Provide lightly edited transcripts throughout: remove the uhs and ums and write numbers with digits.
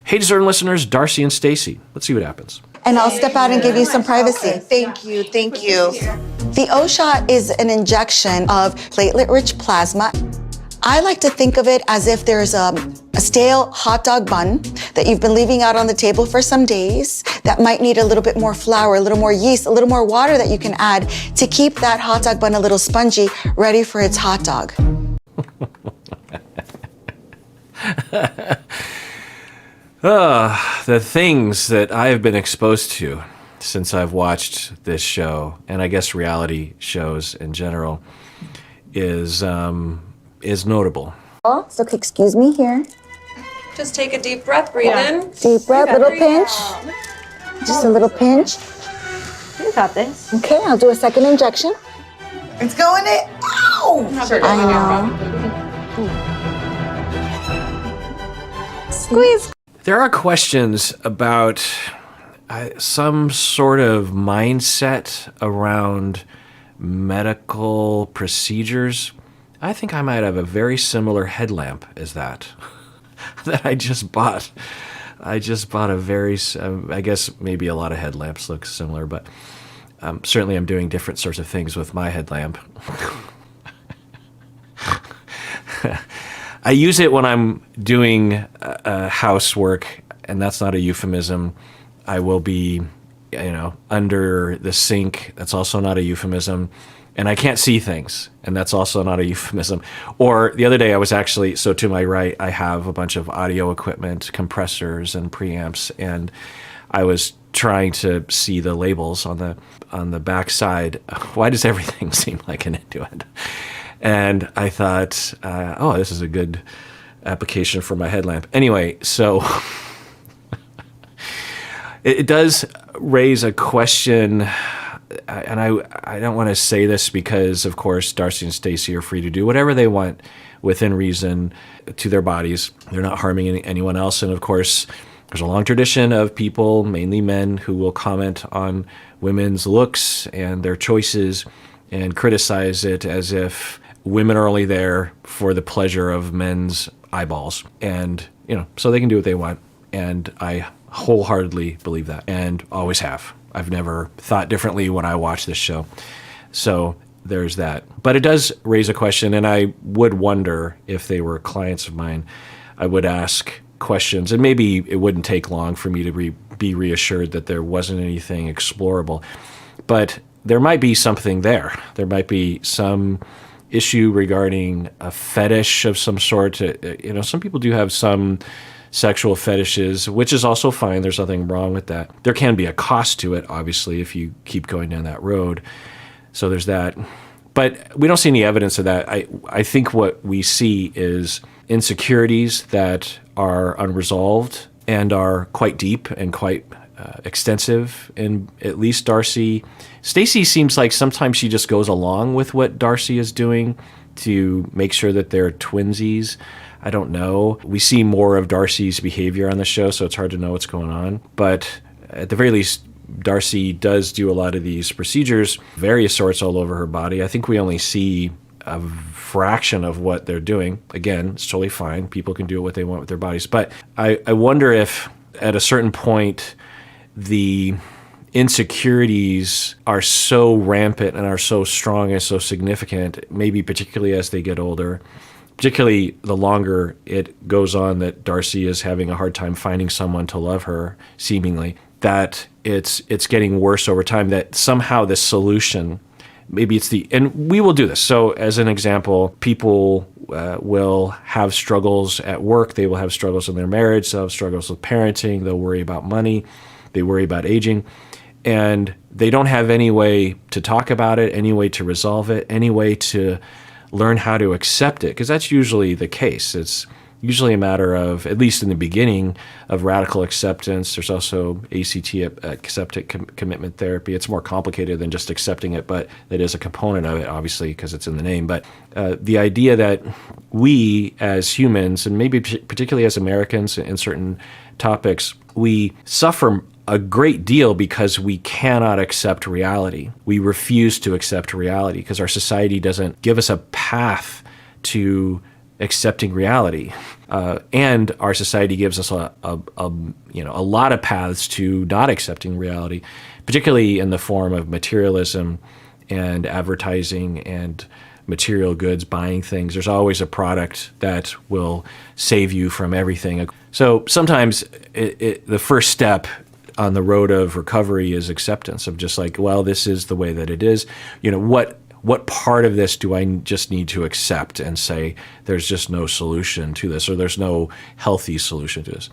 Hey, Discern listeners, Darcey and Stacey. Let's see what happens. And I'll step out and give you some privacy. Thank you, thank you. The O-shot is an injection of platelet-rich plasma. I like to think of it as if there's a stale hot dog bun that you've been leaving out on the table for some days that might need a little bit more flour, a little more yeast, a little more water that you can add to keep that hot dog bun a little spongy, ready for its hot dog. The things that I have been exposed to since I've watched this show, and I guess reality shows in general, is notable. So excuse me here. Just take a deep breath, breathe in. Deep breath, little pinch. Just a little pinch. You got this. Okay, I'll do a second injection. It's going in. Ow! I know. Squeeze. There are questions about some sort of mindset around medical procedures. I think I might have a very similar headlamp as that I just bought. I just bought a very, I guess maybe a lot of headlamps look similar, but certainly I'm doing different sorts of things with my headlamp. I use it when I'm doing housework, and that's not a euphemism. I will be, under the sink. That's also not a euphemism. And I can't see things, and that's also not a euphemism. Or the other day I was actually, so to my right, I have a bunch of audio equipment, compressors and preamps, and I was trying to see the labels on the back side. Why does everything seem like an Intuit? And I thought, this is a good application for my headlamp. Anyway, so it does raise a question, and I don't want to say this because, of course, Darcey and Stacey are free to do whatever they want within reason to their bodies. They're not harming anyone else. And, of course, there's a long tradition of people, mainly men, who will comment on women's looks and their choices and criticize it as if women are only there for the pleasure of men's eyeballs. And, so they can do what they want. And I wholeheartedly believe that, and always have. I've never thought differently when I watch this show. So there's that. But it does raise a question, and I would wonder if they were clients of mine, I would ask questions, and maybe it wouldn't take long for me to be reassured that there wasn't anything explorable. But there might be something there. There might be some issue regarding a fetish of some sort. Some people do have some sexual fetishes, which is also fine. There's nothing wrong with that. There can be a cost to it, obviously, if you keep going down that road. So there's that. But we don't see any evidence of that. I think what we see is insecurities that are unresolved and are quite deep and quite extensive in at least Darcey. Stacey seems like sometimes she just goes along with what Darcey is doing to make sure that they're twinsies. I don't know. We see more of Darcey's behavior on the show, so it's hard to know what's going on. But at the very least, Darcey does do a lot of these procedures, various sorts all over her body. I think we only see a fraction of what they're doing. Again, it's totally fine. People can do what they want with their bodies. But I wonder if at a certain point, the insecurities are so rampant and are so strong and so significant, maybe particularly as they get older, particularly the longer it goes on that Darcey is having a hard time finding someone to love her, seemingly, that it's getting worse over time, that somehow the solution, maybe it's and we will do this. So as an example, people will have struggles at work. They will have struggles in their marriage. They'll have struggles with parenting. They'll worry about money. They worry about aging. And they don't have any way to talk about it, any way to resolve it, any way to learn how to accept it, because that's usually the case. It's usually a matter of, at least in the beginning, of radical acceptance. There's also ACT, accepted commitment therapy. It's more complicated than just accepting it, but it is a component of it, obviously, because it's in the name. But the idea that we as humans, and maybe particularly as Americans in certain topics, we suffer a great deal because we cannot accept reality. We refuse to accept reality because our society doesn't give us a path to accepting reality. And our society gives us a lot of paths to not accepting reality, particularly in the form of materialism and advertising and material goods, buying things. There's always a product that will save you from everything. So sometimes the first step on the road of recovery is acceptance of just like, well, this is the way that it is. What part of this do I just need to accept and say there's just no solution to this, or there's no healthy solution to this?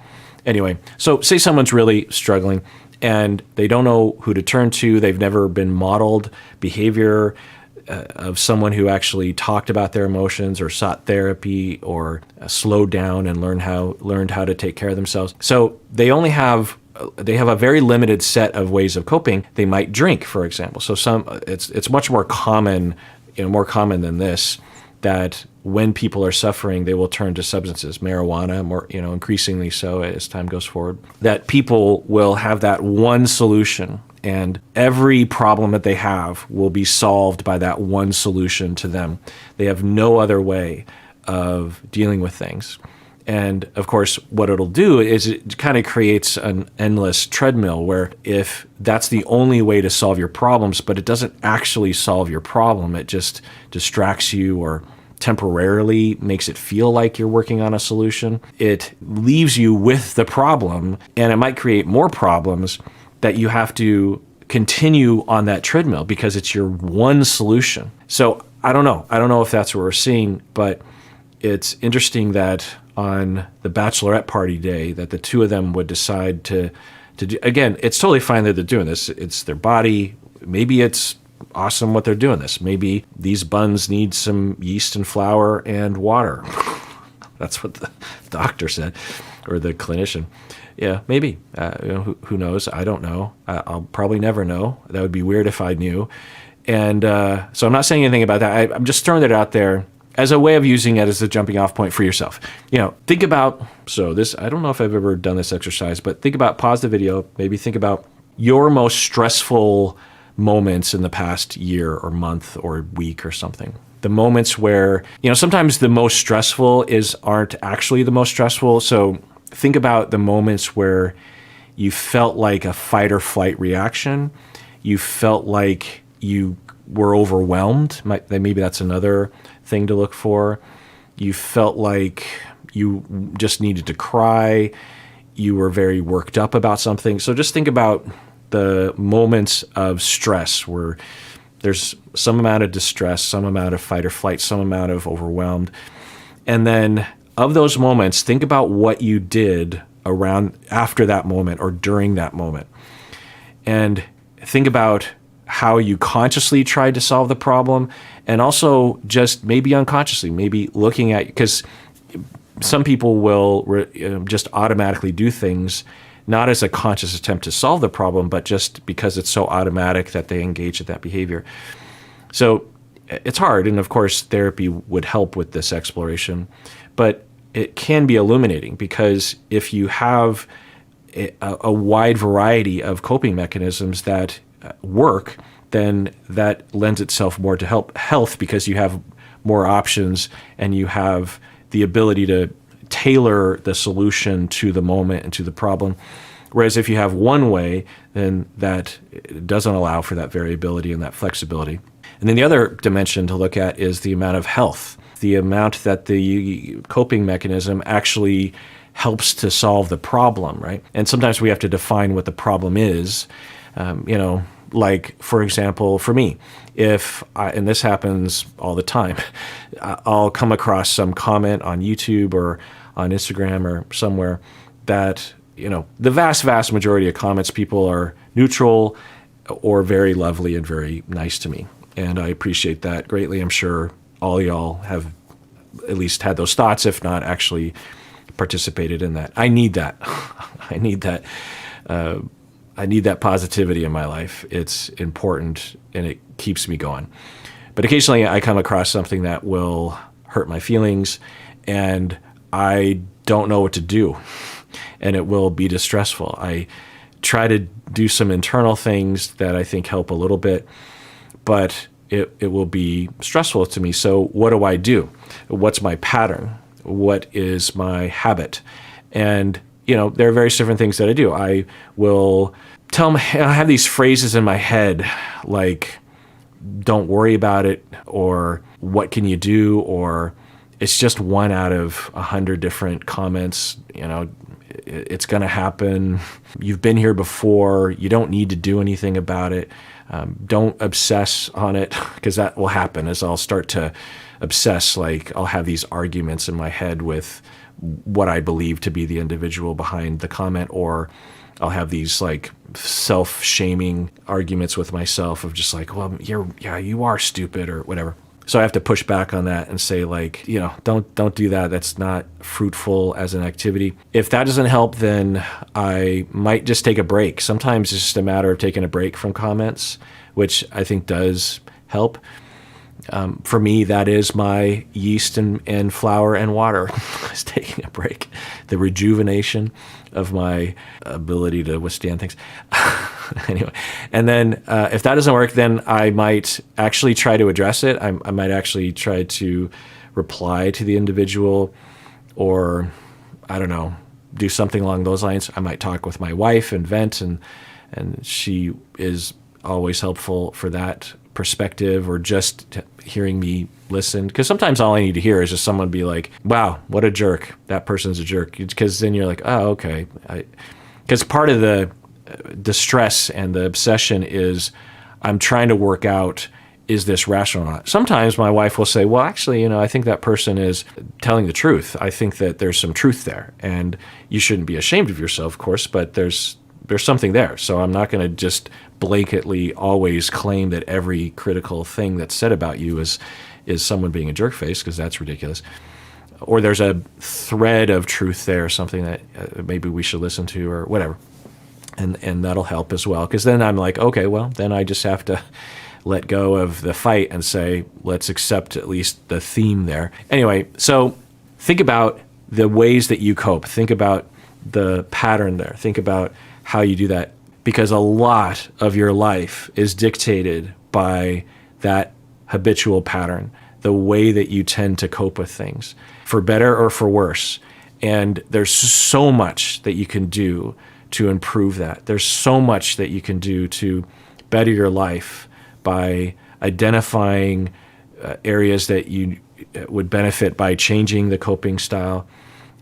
Anyway, so say someone's really struggling and they don't know who to turn to. They've never been modeled behavior of someone who actually talked about their emotions or sought therapy or slowed down and learned how to take care of themselves. So they have a very limited set of ways of coping. They might drink, for example. So it's much more common, more common than this, that when people are suffering, they will turn to substances, marijuana, more, increasingly so as time goes forward. That people will have that one solution, and every problem that they have will be solved by that one solution to them. They have no other way of dealing with things. And of course, what it'll do is it kind of creates an endless treadmill where if that's the only way to solve your problems, but it doesn't actually solve your problem, it just distracts you or temporarily makes it feel like you're working on a solution. It leaves you with the problem, and it might create more problems that you have to continue on that treadmill because it's your one solution. So I don't know if that's what we're seeing, but it's interesting that on the bachelorette party day that the two of them would decide to do. Again, it's totally fine that they're doing this. It's their body. Maybe it's awesome what they're doing this. Maybe these buns need some yeast and flour and water. That's what the doctor said, or the clinician. Yeah, maybe. Who knows? I don't know. I'll probably never know. That would be weird if I knew. And so I'm not saying anything about that. I'm just throwing it out there as a way of using it as a jumping off point for yourself. Think about, I don't know if I've ever done this exercise, but think about, pause the video, maybe think about your most stressful moments in the past year or month or week or something. The moments where, sometimes the most stressful aren't actually the most stressful. So think about the moments where you felt like a fight or flight reaction. You felt like you were overwhelmed. Maybe that's another thing to look for. You felt like you just needed to cry. You were very worked up about something. So just think about the moments of stress where there's some amount of distress, some amount of fight or flight, some amount of overwhelmed. And then of those moments, think about what you did around after that moment or during that moment. And think about how you consciously tried to solve the problem, and also just maybe unconsciously, maybe looking at, because some people will just automatically do things not as a conscious attempt to solve the problem, but just because it's so automatic that they engage in that behavior. So it's hard, and of course therapy would help with this exploration, but it can be illuminating, because if you have a wide variety of coping mechanisms that work, then that lends itself more to health, because you have more options and you have the ability to tailor the solution to the moment and to the problem. Whereas if you have one way, then that doesn't allow for that variability and that flexibility. And then the other dimension to look at is the amount of health, the amount that the coping mechanism actually helps to solve the problem, right? And sometimes we have to define what the problem is. Like, for example, for me, and this happens all the time, I'll come across some comment on YouTube or on Instagram or somewhere that, the vast majority of comments, people are neutral or very lovely and very nice to me. And I appreciate that greatly. I'm sure all y'all have at least had those thoughts, if not actually participated in that. I need that. I need that positivity in my life. It's important and it keeps me going. But occasionally I come across something that will hurt my feelings and I don't know what to do, and it will be distressful. I try to do some internal things that I think help a little bit, but it will be stressful to me. So what do I do? What's my pattern? what is my habit. And, there are various different things that I do. I will I have these phrases in my head like, don't worry about it, or what can you do, or it's just one out of 100 different comments. It's going to happen. You've been here before. You don't need to do anything about it. Don't obsess on it, because that will happen as I'll start to obsess. Like, I'll have these arguments in my head with what I believe to be the individual behind the comment, or I'll have these like self-shaming arguments with myself of just like, well, you are stupid or whatever. So I have to push back on that and say, like, don't do that. That's not fruitful as an activity. If that doesn't help, then I might just take a break. Sometimes it's just a matter of taking a break from comments, which I think does help. For me, that is my yeast and flour and water. Is taking a break, the rejuvenation of my ability to withstand things. Anyway, and then if that doesn't work, then I might actually try to address it. I might actually try to reply to the individual, or I don't know, do something along those lines. I might talk with my wife and vent, and she is always helpful for that perspective, or just hearing me listen. Because sometimes all I need to hear is just someone be like, wow, what a jerk. That person's a jerk. Because then you're like, oh, okay. Because part of the distress and the obsession is I'm trying to work out, is this rational or not? Sometimes my wife will say, well, actually, I think that person is telling the truth. I think that there's some truth there. And you shouldn't be ashamed of yourself, of course, but there's something there. So I'm not going to just blanketly always claim that every critical thing that's said about you is someone being a jerk face, because that's ridiculous. Or there's a thread of truth there, something that maybe we should listen to, or whatever. And that'll help as well. Because then I'm like, okay, well, then I just have to let go of the fight and say, let's accept at least the theme there. Anyway, so think about the ways that you cope. Think about the pattern there. Think about how you do that, because a lot of your life is dictated by that habitual pattern, the way that you tend to cope with things, for better or for worse. And there's so much that you can do to improve that. There's so much that you can do to better your life by identifying areas that you would benefit by changing the coping style,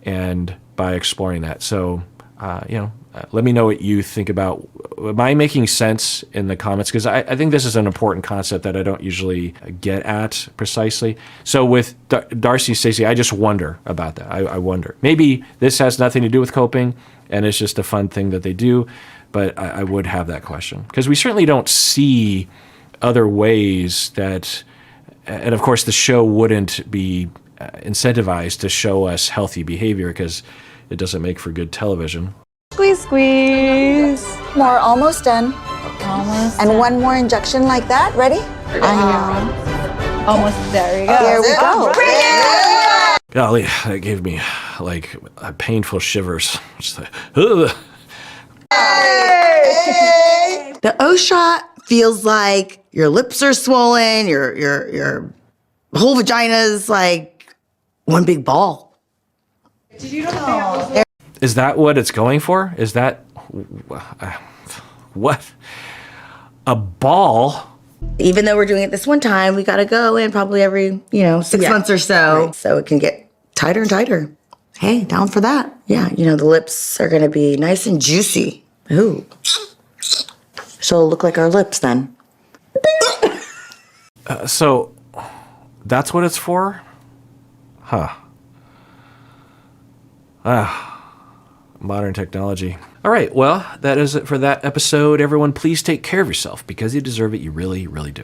and by exploring that. So, let me know what you think about. Am I making sense in the comments? Because I think this is an important concept that I don't usually get at precisely. So with Darcey and Stacey, I just wonder about that. I wonder. Maybe this has nothing to do with coping, and it's just a fun thing that they do. But I would have that question. Because we certainly don't see other ways that, and of course the show wouldn't be incentivized to show us healthy behavior, because it doesn't make for good television. Squeeze, squeeze. More, almost done. Almost. And one more injection like that. Ready? I know. Almost there. You go. There we go. Golly, that gave me like painful shivers. Just like, ugh. The O shot feels like your lips are swollen, your whole vagina's like one big ball. Is that what it's going for? Is that what? A ball? Even though we're doing it this one time, we gotta go in probably every, 6 months or so. Right. So it can get tighter and tighter. Hey, down for that. Yeah, the lips are gonna be nice and juicy. Ooh. So it'll look like our lips then. So that's what it's for? Huh. Modern technology. All right, well, that is it for that episode. Everyone, please take care of yourself, because you deserve it. You really, really do.